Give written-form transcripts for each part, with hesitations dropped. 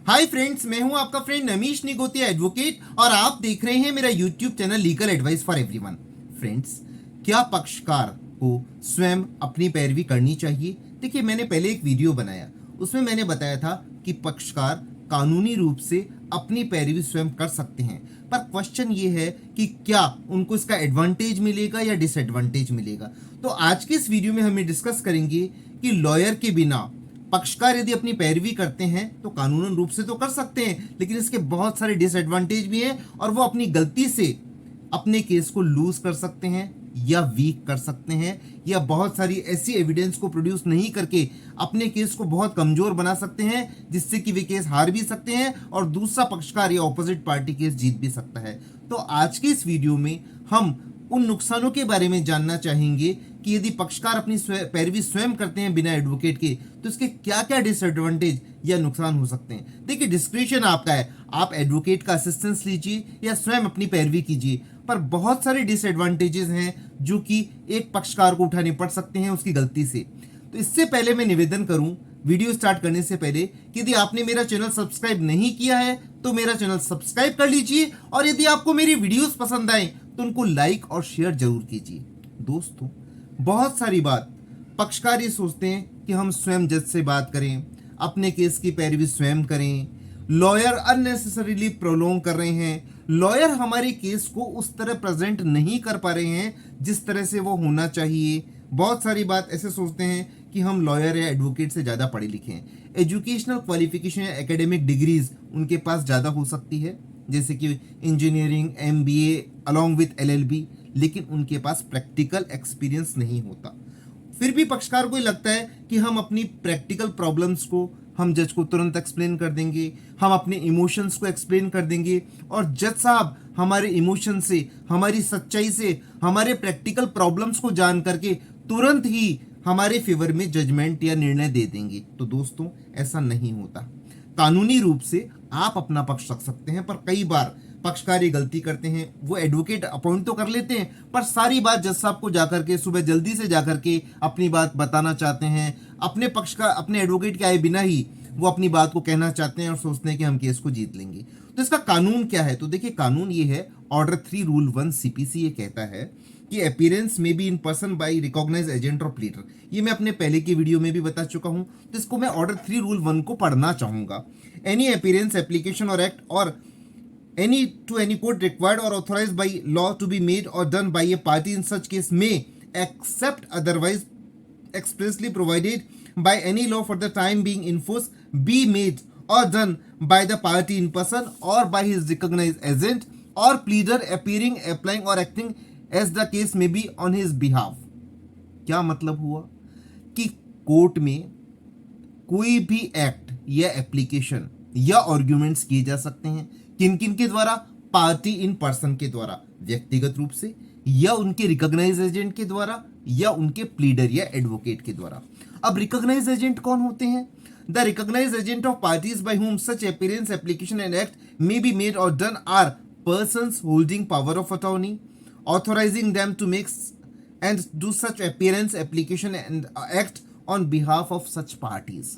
Hi friends, मैं हूं आपका फ्रेंड नमीश निगोतिया एडवोकेट और आप देख रहे हैं मेरा YouTube channel legal advice for everyone. Friends, क्या पक्षकार को स्वयं अपनी पैरवी करनी चाहिए? देखिए, मैंने पहले एक वीडियो बनाया, उसमें मैंने बताया था कि पक्षकार कानूनी रूप से अपनी पैरवी स्वयं कर सकते हैं, पर क्वेश्चन ये है कि क्या उनको इसका एडवांटेज मिलेगा या डिसएडवांटेज मिलेगा। तो आज के इस वीडियो में हम डिस्कस करेंगे कि लॉयर के बिना पक्षकार यदि अपनी पैरवी करते हैं तो कानूनन रूप से तो कर सकते हैं, लेकिन इसके बहुत सारे डिसएडवांटेज भी हैं और वो अपनी गलती से अपने केस को लूज कर सकते हैं या वीक कर सकते हैं, या बहुत सारी ऐसी एविडेंस को प्रोड्यूस नहीं करके अपने केस को बहुत कमजोर बना सकते हैं, जिससे कि वे केस हार भी सकते हैं और दूसरा पक्षकार या ऑपोजिट पार्टी केस जीत भी सकता है। तो आज के इस वीडियो में हम उन नुकसानों के बारे में जानना चाहेंगे कि यदि पक्षकार अपनी पैरवी स्वयं करते हैं बिना एडवोकेट के, तो इसके क्या क्या डिसएडवांटेज या नुकसान हो सकते हैं। देखिए, डिस्क्रिप्शन आपका है, आप एडवोकेट का असिस्टेंस लीजिए या स्वयं अपनी पैरवी कीजिए, पर बहुत सारे डिसएडवांटेजेस हैं जो कि एक पक्षकार को उठाने पड़ सकते हैं उसकी गलती से। तो इससे पहले मैं निवेदन करूं वीडियो स्टार्ट करने से पहले कि यदि आपने मेरा चैनल सब्सक्राइब नहीं किया है तो मेरा चैनल सब्सक्राइब कर लीजिए, और यदि आपको मेरी वीडियोस पसंद आए तो उनको लाइक और शेयर जरूर कीजिए। दोस्तों, बहुत सारी बात पक्षकार ये सोचते हैं कि हम स्वयं जज से बात करें, अपने केस की पैरवी स्वयं करें, लॉयर अननेसेसरीली प्रोलोंग कर रहे हैं, लॉयर हमारे केस को उस तरह प्रेजेंट नहीं कर पा रहे हैं जिस तरह से वो होना चाहिए। बहुत सारी बात ऐसे सोचते हैं कि हम लॉयर या एडवोकेट से ज़्यादा पढ़े लिखे हैं, एजुकेशनल क्वालिफिकेशन या एकेडमिक डिग्रीज उनके पास ज़्यादा हो सकती है, जैसे कि engineering, MBA along with LLB, लेकिन उनके पास प्रैक्टिकल एक्सपीरियंस नहीं होता। फिर भी पक्षकार को लगता है कि हम अपनी प्रैक्टिकल प्रॉब्लम्स को हम जज को तुरंत एक्सप्लेन कर देंगे, हम अपने इमोशंस को एक्सप्लेन कर देंगे, और जज साहब हमारे इमोशन से, हमारी सच्चाई से, हमारे प्रैक्टिकल प्रॉब्लम्स को जान करके तुरंत ही हमारे फेवर में जजमेंट या निर्णय दे देंगे। तो दोस्तों, ऐसा नहीं होता। कानूनी रूप से आप अपना पक्ष रख सकते हैं, पर कई बार पक्षकार ये गलती करते हैं, वो एडवोकेट अपॉइंट तो कर लेते हैं, पर सारी बात जज साहब को जाकर के सुबह जल्दी से जाकर के अपनी बात बताना चाहते हैं, अपने पक्ष का अपने एडवोकेट के आए बिना ही वो अपनी बात को कहना चाहते हैं और सोचते हैं कि हम केस को जीत लेंगे। तो इसका कानून क्या है? तो देखिए, कानून ये है, ऑर्डर 3 रूल 1 सीपीसी ये कहता है कि अपीयरेंस में be in person by recognise agent और प्लीडर। ये मैं अपने पहले की वीडियो में भी बता चुका हूं, तो इसको मैं ऑर्डर 3 रूल 1 को पढ़ना चाहूंगा। एनी अपीयरेंस, एप्लीकेशन और एक्ट और any to any court required or authorized by law to be made or done by a party in such case may, except otherwise expressly provided by any law for the time being in force, be made or done by the party in person or by his recognized agent or pleader appearing, applying or acting as the case may be on his behalf। क्या मतलब हुआ कि court में कोई भी act या application या arguments किए जा सकते हैं, किन किन के द्वारा? पार्टी इन पर्सन के द्वारा व्यक्तिगत रूप से, या उनके रिकॉग्नाइज एजेंट के द्वारा, या उनके प्लीडर या एडवोकेट के द्वारा। अब रिकॉग्नाइज एजेंट कौन होते हैं? The recognise agent of parties by whom such appearance, application and act may be made or done are persons holding power of attorney, authorising them to make and do such appearance, application and act on behalf of such parties.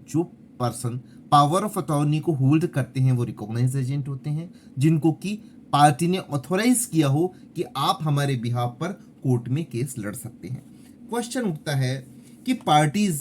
जो person power of attorney को hold करते हैं वो recognise agent होते हैं, जिनको कि party ने ऑथोराइज किया हो कि आप हमारे बिहाफ पर कोर्ट में केस लड़ सकते हैं। क्वेश्चन उठता है कि पार्टीज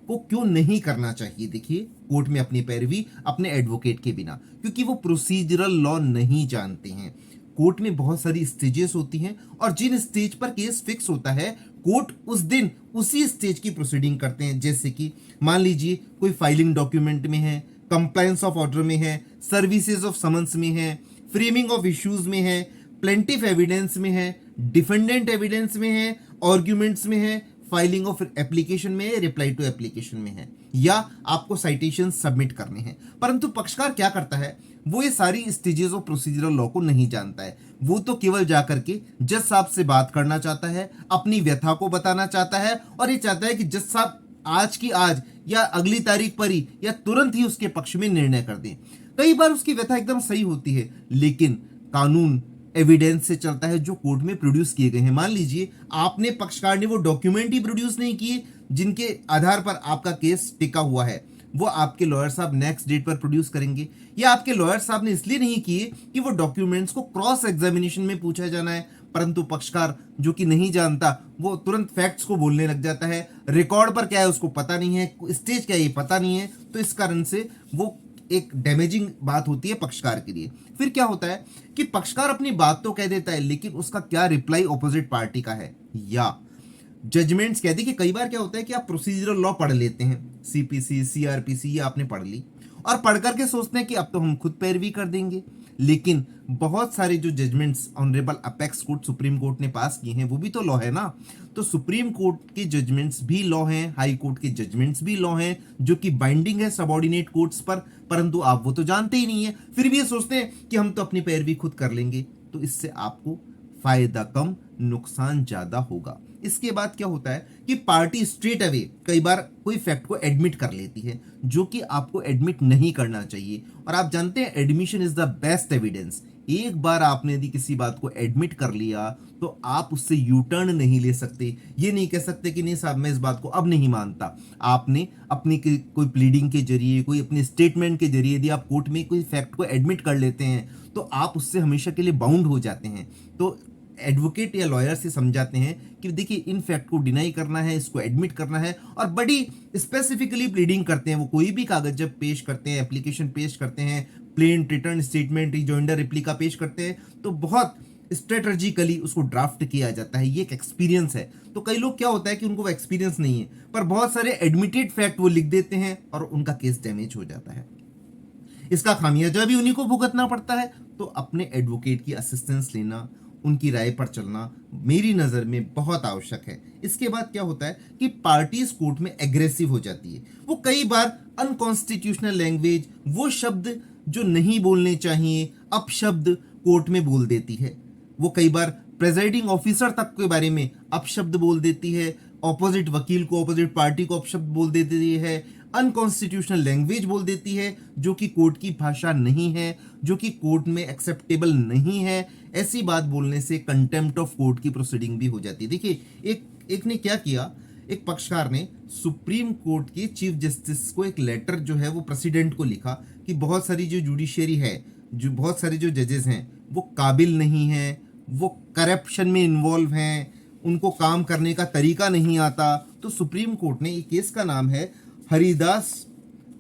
को क्यों नहीं करना चाहिए, देखिए, कोर्ट में अपनी पैरवी अपने एडवोकेट के बिना, क्योंकि वो प्रोसीजरल लॉ नहीं जानते हैं। कोर्ट में बहुत सारी स्टेजेस होती हैं, और जिन स्टेज पर केस फिक्स होता है, कोर्ट उस दिन उसी स्टेज की प्रोसीडिंग करते हैं। जैसे कि मान लीजिए कोई फाइलिंग डॉक्यूमेंट में है, कंप्लायंस ऑफ ऑर्डर में है, सर्विसेज ऑफ समन्स में है, फ्रेमिंग ऑफ इश्यूज में है, प्लेंटिफ एविडेंस में है, डिफेंडेंट एविडेंस में है, आर्ग्यूमेंट्स में है, फाइलिंग ऑफ एप्लीकेशन में है, रिप्लाई टू एप्लीकेशन में है, या आपको साइटेशन सबमिट करने हैं। परंतु पक्षकार क्या करता है, वो ये सारी स्टेजेस ऑफ प्रोसीजरल लॉ को नहीं जानता है। वो तो केवल जाकर के जज साहब से बात करना चाहता है, अपनी व्यथा को बताना चाहता है, और ये चाहता है कि जज साहब आज की आज या अगली तारीख पर ही या तुरंत ही उसके पक्ष में निर्णय कर दें। कई बार उसकी व्यथा एकदम सही होती है, लेकिन कानून एविडेंस से चलता है जो कोर्ट में प्रोड्यूस किए गए हैं। मान लीजिए आपने, पक्षकार ने वो डॉक्यूमेंट ही प्रोड्यूस नहीं किए जिनके आधार पर आपका केस टिका हुआ है, वो आपके लॉयर साहब नेक्स्ट डेट पर प्रोड्यूस करेंगे, या आपके लॉयर साहब ने इसलिए नहीं किए कि वो डॉक्यूमेंट्स को क्रॉस एग्जामिनेशन में पूछा जाना है, परंतु पक्षकार जो कि नहीं जानता वो तुरंत फैक्ट्स को बोलने लग जाता है, रिकॉर्ड पर क्या है उसको पता नहीं है, स्टेज क्या है ये पता नहीं है, तो इस कारण से वो एक डैमेजिंग बात होती है पक्षकार के लिए। फिर क्या होता है कि पक्षकार अपनी बात तो कह देता है, लेकिन उसका क्या रिप्लाई ऑपोजिट पार्टी का है, या जजमेंट्स कहते हैं कि कई बार क्या होता है कि आप प्रोसीजरल लॉ पढ़ लेते हैं, सीपीसी सीआरपीसी ये आपने पढ़ ली और पढ़ करके सोचते हैं कि अब तो हम खुद पैरवी कर देंगे, लेकिन बहुत सारे जो judgments honourable apex court supreme court ने पास किए हैं वो भी तो लॉ है ना। तो सुप्रीम कोर्ट के जजमेंट्स भी लॉ हैं, हाई कोर्ट के जजमेंट्स भी लॉ हैं जो कि बाइंडिंग है सबऑर्डिनेट कोर्ट्स पर, परंतु आप वो तो जानते ही नहीं है, फिर भी ये सोचते हैं कि हम तो अपनी पैरवी खुद कर लेंगे। तो इससे आपको फायदा कम नुकसान ज्यादा होगा। इसके बाद क्या होता है कि पार्टी स्ट्रेट अवे कई बार कोई फैक्ट को एडमिट कर लेती है जो कि आपको एडमिट नहीं करना चाहिए, और आप जानते हैं admission is the best evidence. एक बार आपने यदि किसी बात को एडमिट कर लिया तो आप उससे यू टर्न नहीं ले सकते, ये नहीं कह सकते कि नहीं साहब मैं इस बात को अब नहीं मानता। आपने अपनी कोई प्लीडिंग के जरिए, कोई अपने स्टेटमेंट के जरिए यदि आप कोर्ट में कोई फैक्ट को एडमिट कर लेते हैं तो आप उससे हमेशा के लिए बाउंड हो जाते हैं। तो एडवोकेट या लॉयर से समझाते हैं कि देखिए इन फैक्ट को डिनाई करना है, इसको एडमिट करना है, और बड़ी स्पेसिफिकली प्लीडिंग करते हैं। वो कोई भी कागज जब पेश करते हैं, एप्लीकेशन पेश करते हैं, plain return statement, rejoinder replica पेश करते हैं, तो बहुत स्ट्रेटजिकली उसको ड्राफ्ट किया जाता है। ये एक एक्सपीरियंस है। तो कई लोग क्या होता है कि उनको वो एक्सपीरियंस नहीं है, पर बहुत सारे एडमिटेड फैक्ट वो लिख देते हैं और उनका केस डैमेज हो जाता है। इसका खामियाजा भी उन्हीं को भुगतना पड़ता है। तो अपने एडवोकेट की असिस्टेंस लेना, उनकी राय पर चलना मेरी नज़र में बहुत आवश्यक है। इसके बाद क्या होता है कि पार्टीज कोर्ट में एग्रेसिव हो जाती है। वो कई बार अनकॉन्स्टिट्यूशनल लैंग्वेज, वो शब्द जो नहीं बोलने चाहिए, अपशब्द कोर्ट में बोल देती है। वो कई बार प्रेजाइडिंग ऑफिसर तक के बारे में अपशब्द बोल देती है, ऑपोजिट वकील को, ऑपोजिट पार्टी को अपशब्द बोल देती है, अनकॉन्स्टिट्यूशनल लैंग्वेज बोल देती है जो कि कोर्ट की भाषा नहीं है, जो कि कोर्ट में एक्सेप्टेबल नहीं है। ऐसी बात बोलने से कंटेम्प्ट ऑफ कोर्ट की प्रोसीडिंग भी हो जाती है। देखिए एक ने क्या किया, एक पक्षकार ने सुप्रीम कोर्ट के चीफ जस्टिस को एक लेटर जो है वो प्रेसिडेंट को लिखा कि बहुत सारी जो जुडिशरी है, जो बहुत सारे जो जजेस हैं वो काबिल नहीं हैं, वो करप्शन में इन्वॉल्व हैं, उनको काम करने का तरीका नहीं आता। तो सुप्रीम कोर्ट ने, एक केस का नाम है हरिदास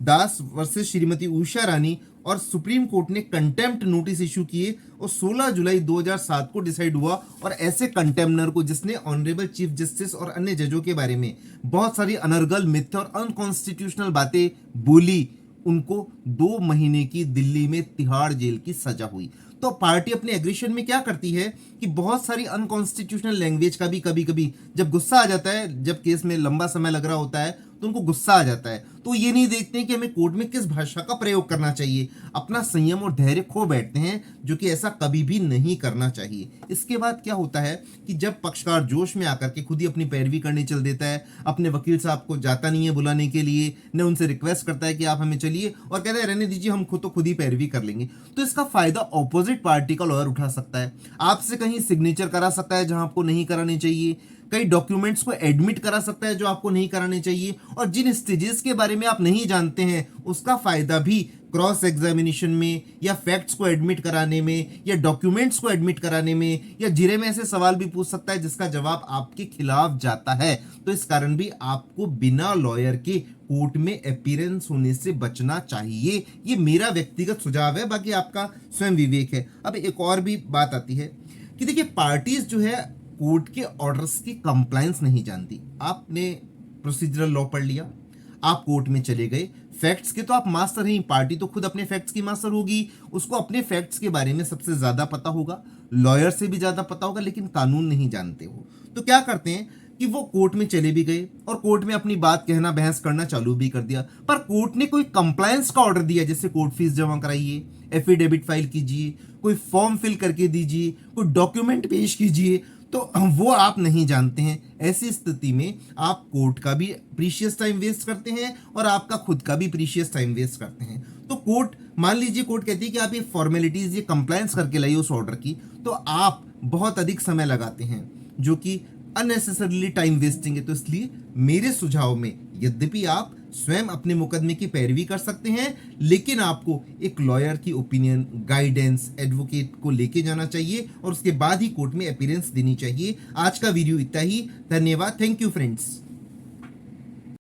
दास वर्सेस श्रीमती उषा रानी, और सुप्रीम कोर्ट ने कंटेम्प्ट नोटिस इशू किए और 16 जुलाई 2007 को डिसाइड हुआ। और ऐसे कंटेम्नर को जिसने ऑनरेबल चीफ जस्टिस और अन्य जजों के बारे में बहुत सारी अनर्गल, मिथ्या और अनकॉन्स्टिट्यूशनल बातें बोली, उनको 2 महीने की दिल्ली में तिहाड़ जेल की सजा हुई। तो पार्टी अपने एग्रीशन में क्या करती है कि बहुत सारी अनकॉन्स्टिट्यूशनल लैंग्वेज का भी कभी कभी जब गुस्सा आ जाता है, जब केस में लंबा समय लग रहा होता है तो उनको गुस्सा आ जाता है, तो ये नहीं देखते हैं कि हमें कोर्ट में किस भाषा का प्रयोग करना चाहिए, अपना संयम और धैर्य खो बैठते हैं, जो कि ऐसा कभी भी नहीं करना चाहिए। इसके बाद क्या होता है कि जब पक्षकार जोश में आकर के खुद ही अपनी पैरवी करने चल देता है, अपने वकील साहब को जाता नहीं है बुलाने के लिए, न उनसे रिक्वेस्ट करता है कि आप हमें चलिए, और कहता है रहने दीजिए हम खुद ही पैरवी कर लेंगे, तो इसका फायदा ऑपोजिट पार्टी का लॉयर उठा सकता है। आपसे कहीं सिग्नेचर करा सकता है जहां आपको नहीं कराने चाहिए, कई डॉक्यूमेंट्स को एडमिट करा सकता है जो आपको नहीं कराने चाहिए, और जिन स्टेजेस के बारे में आप नहीं जानते हैं उसका फायदा भी क्रॉस एग्जामिनेशन में, या फैक्ट्स को एडमिट कराने में, या डॉक्यूमेंट्स को एडमिट कराने में, या जिरे में ऐसे सवाल भी पूछ सकता है जिसका जवाब आपके खिलाफ जाता है। तो इस कारण भी आपको बिना लॉयर के कोर्ट में अपीयरेंस होने से बचना चाहिए। ये मेरा व्यक्तिगत सुझाव है, बाकी आपका स्वयं विवेक है। अब एक और भी बात आती है कि देखिए पार्टीज जो है कोर्ट के ऑर्डर्स की कंप्लायंस नहीं जानती। आपने प्रोसीजरल लॉ पढ़ लिया, आप कोर्ट में चले गए, फैक्ट्स के तो आप मास्टर हैं, पार्टी तो खुद अपने फैक्ट्स की मास्टर होगी, उसको अपने फैक्ट्स के बारे में सबसे ज्यादा पता होगा, लॉयर से भी ज्यादा पता होगा, लेकिन कानून नहीं जानते हो। तो क्या करते हैं कि वो कोर्ट में चले भी गए और कोर्ट में अपनी बात कहना, बहस करना चालू भी कर दिया, पर कोर्ट ने कोई कंप्लायंस का ऑर्डर दिया, जैसे कोर्ट फीस जमा कराइए, एफिडेविट फाइल कीजिए, कोई फॉर्म फिल करके दीजिए, कोई डॉक्यूमेंट पेश कीजिए, तो वो आप नहीं जानते हैं। ऐसी स्थिति में आप कोर्ट का भी प्रीशियस टाइम वेस्ट करते हैं और आपका खुद का भी प्रीशियस टाइम वेस्ट करते हैं। तो कोर्ट, मान लीजिए कोर्ट कहती है कि आप ये फॉर्मेलिटीज, ये कंप्लायंस करके लाइए उस ऑर्डर की, तो आप बहुत अधिक समय लगाते हैं जो कि अननेसेसरीली टाइम वेस्टिंग है। तो इसलिए मेरे सुझाव में, यद्यपि आप स्वयं अपने मुकदमे की पैरवी कर सकते हैं, लेकिन आपको एक लॉयर की ओपिनियन, गाइडेंस, एडवोकेट को लेके जाना चाहिए और उसके बाद ही कोर्ट में अपीयरेंस देनी चाहिए। आज का वीडियो इतना ही। धन्यवाद। Thank you friends.